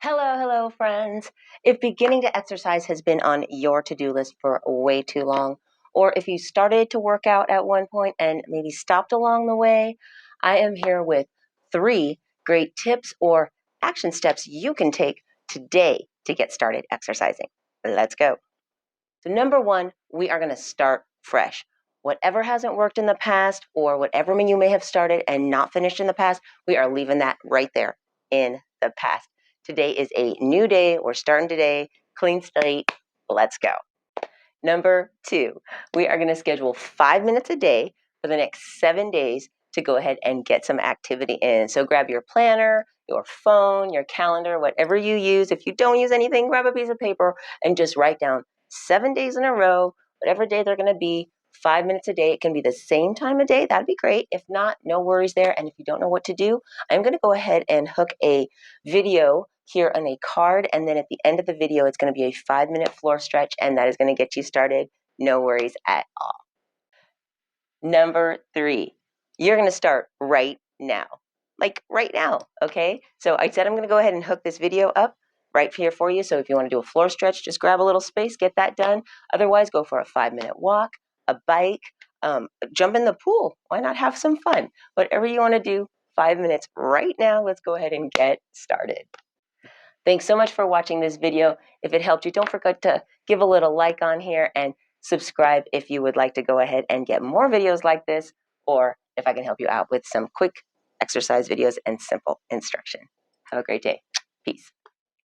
Hello, friends. If beginning to exercise has been on your to do list for way too long, or if you started to work out at one point and maybe stopped along the way, I am here with 3 great tips or action steps you can take today to get started exercising. Let's go. So, number one, we are going to start fresh. Whatever hasn't worked in the past, or whatever you may have started and not finished in the past, we are leaving that right there in the past. Today is a new day. We're starting today. Clean slate. Let's go. Number two, we are going to schedule 5 minutes a day for the next 7 days to go ahead and get some activity in. So grab your planner, your phone, your calendar, whatever you use. If you don't use anything, grab a piece of paper and just write down 7 days in a row, whatever day they're going to be, 5 minutes a day. It can be the same time of day. That'd be great. If not, no worries there. And if you don't know what to do, I'm going to go ahead and hook a video here on a card. And then at the end of the video, it's going to be a 5-minute floor stretch. And that is going to get you started. No worries at all. Number three, you're going to start right now. Like right now, okay? So I said I'm going to go ahead and hook this video up right here for you. So if you want to do a floor stretch, just grab a little space, get that done. Otherwise, go for a 5-minute walk, a bike, jump in the pool. Why not have some fun? Whatever you want to do, 5 minutes right now. Let's go ahead and get started. Thanks so much for watching this video. If it helped you, don't forget to give a little like on here and subscribe if you would like to go ahead and get more videos like this, or if I can help you out with some quick exercise videos and simple instruction. Have a great day. Peace.